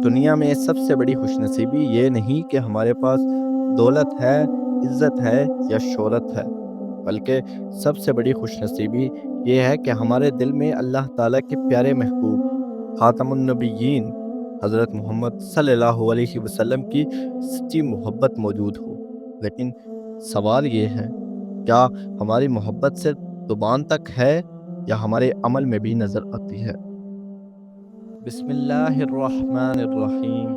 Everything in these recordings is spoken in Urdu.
دنیا میں سب سے بڑی خوش نصیبی یہ نہیں کہ ہمارے پاس دولت ہے، عزت ہے یا شہرت ہے، بلکہ سب سے بڑی خوش نصیبی یہ ہے کہ ہمارے دل میں اللہ تعالیٰ کے پیارے محبوب خاتم النبیین حضرت محمد صلی اللہ علیہ وسلم کی سچی محبت موجود ہو۔ لیکن سوال یہ ہے، کیا ہماری محبت صرف زبان تک ہے یا ہمارے عمل میں بھی نظر آتی ہے؟ بسم اللہ الرحمن الرحیم۔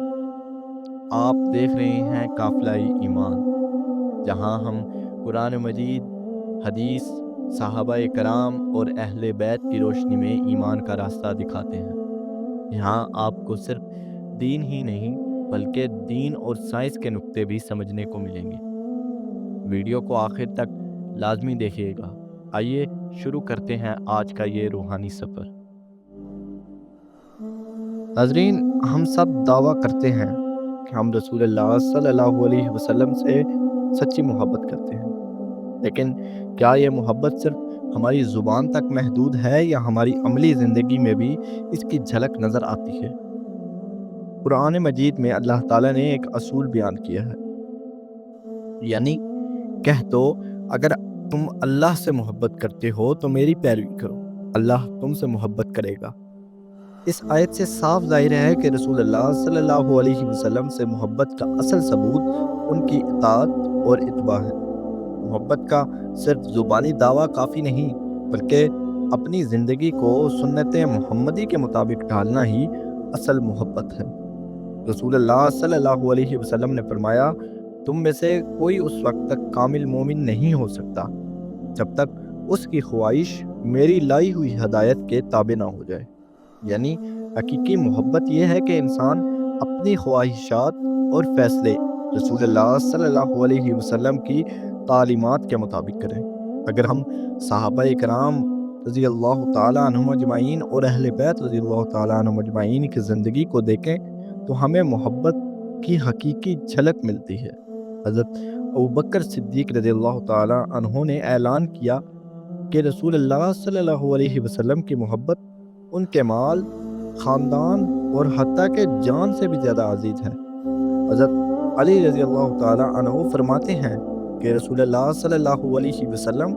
آپ دیکھ رہے ہیں قافلہ ایمان، جہاں ہم قرآن مجید، حدیث، صحابہ کرام اور اہل بیت کی روشنی میں ایمان کا راستہ دکھاتے ہیں۔ یہاں آپ کو صرف دین ہی نہیں بلکہ دین اور سائنس کے نقطے بھی سمجھنے کو ملیں گے۔ ویڈیو کو آخر تک لازمی دیکھیے گا۔ آئیے شروع کرتے ہیں آج کا یہ روحانی سفر۔ ناظرین، ہم سب دعویٰ کرتے ہیں کہ ہم رسول اللہ صلی اللہ علیہ وسلم سے سچی محبت کرتے ہیں، لیکن کیا یہ محبت صرف ہماری زبان تک محدود ہے یا ہماری عملی زندگی میں بھی اس کی جھلک نظر آتی ہے؟ قرآن مجید میں اللہ تعالیٰ نے ایک اصول بیان کیا ہے، یعنی کہہ دو اگر تم اللہ سے محبت کرتے ہو تو میری پیروی کرو، اللہ تم سے محبت کرے گا۔ اس آیت سے صاف ظاہر ہے کہ رسول اللہ صلی اللہ علیہ وسلم سے محبت کا اصل ثبوت ان کی اطاعت اور اتباع ہے۔ محبت کا صرف زبانی دعویٰ کافی نہیں، بلکہ اپنی زندگی کو سنت محمدی کے مطابق ڈھالنا ہی اصل محبت ہے۔ رسول اللہ صلی اللہ علیہ وسلم نے فرمایا، تم میں سے کوئی اس وقت تک کامل مومن نہیں ہو سکتا جب تک اس کی خواہش میری لائی ہوئی ہدایت کے تابع نہ ہو جائے۔ یعنی حقیقی محبت یہ ہے کہ انسان اپنی خواہشات اور فیصلے رسول اللہ صلی اللہ علیہ وسلم کی تعلیمات کے مطابق کریں۔ اگر ہم صحابہ کرام رضی اللہ تعالیٰ عنہم اجمعین اور اہل بیت رضی اللہ تعالیٰ عنہم اجمعین کی زندگی کو دیکھیں تو ہمیں محبت کی حقیقی جھلک ملتی ہے۔ حضرت ابوبکر صدیق رضی اللہ تعالیٰ عنہ نے اعلان کیا کہ رسول اللہ صلی اللہ علیہ وسلم کی محبت ان کے مال، خاندان اور حتیٰ کہ جان سے بھی زیادہ عزیز ہے۔ حضرت علی رضی اللہ تعالیٰ عنہ فرماتے ہیں کہ رسول اللہ صلی اللہ علیہ وسلم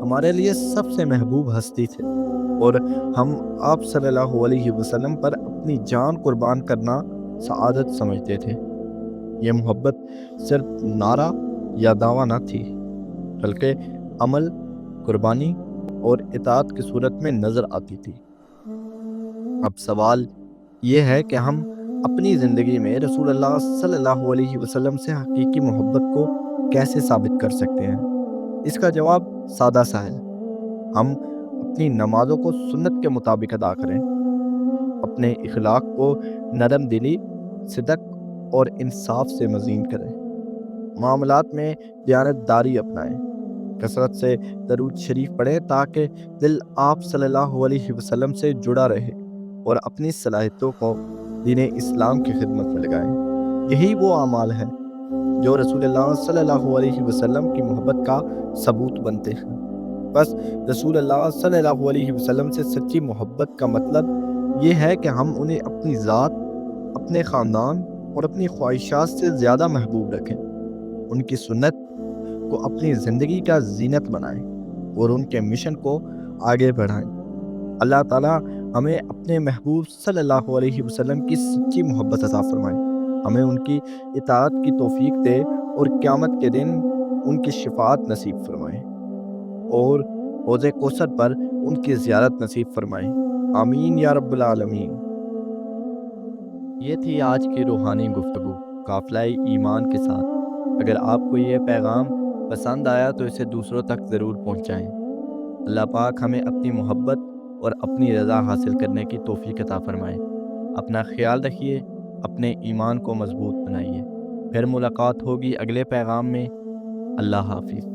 ہمارے لیے سب سے محبوب ہستی تھے اور ہم آپ صلی اللہ علیہ وسلم پر اپنی جان قربان کرنا سعادت سمجھتے تھے۔ یہ محبت صرف نعرہ یا دعویٰ نہ تھی، بلکہ عمل، قربانی اور اطاعت کی صورت میں نظر آتی تھی۔ اب سوال یہ ہے کہ ہم اپنی زندگی میں رسول اللہ صلی اللہ علیہ وسلم سے حقیقی محبت کو کیسے ثابت کر سکتے ہیں؟ اس کا جواب سادہ سا ہے، ہم اپنی نمازوں کو سنت کے مطابق ادا کریں، اپنے اخلاق کو نرم دلی، صدق اور انصاف سے مزین کریں، معاملات میں دیانتداری اپنائیں، کثرت سے درود شریف پڑھیں تاکہ دل آپ صلی اللہ علیہ وسلم سے جڑا رہے اور اپنی صلاحیتوں کو دین اسلام کی خدمت میں لگائیں۔ یہی وہ اعمال ہیں جو رسول اللہ صلی اللہ علیہ وسلم کی محبت کا ثبوت بنتے ہیں۔ بس رسول اللہ صلی اللہ علیہ وسلم سے سچی محبت کا مطلب یہ ہے کہ ہم انہیں اپنی ذات، اپنے خاندان اور اپنی خواہشات سے زیادہ محبوب رکھیں، ان کی سنت کو اپنی زندگی کا زینت بنائیں اور ان کے مشن کو آگے بڑھائیں۔ اللہ تعالیٰ ہمیں اپنے محبوب صلی اللہ علیہ وسلم کی سچی محبت عطا فرمائے، ہمیں ان کی اطاعت کی توفیق دے اور قیامت کے دن ان کی شفاعت نصیب فرمائے اور حوض کوثر پر ان کی زیارت نصیب فرمائے۔ آمین یا رب العالمین۔ یہ تھی آج کی روحانی گفتگو قافلہ ایمان کے ساتھ۔ اگر آپ کو یہ پیغام پسند آیا تو اسے دوسروں تک ضرور پہنچائیں۔ اللہ پاک ہمیں اپنی محبت اور اپنی رضا حاصل کرنے کی توفیق عطا فرمائے۔ اپنا خیال رکھیے، اپنے ایمان کو مضبوط بنائیے۔ پھر ملاقات ہوگی اگلے پیغام میں۔ اللہ حافظ۔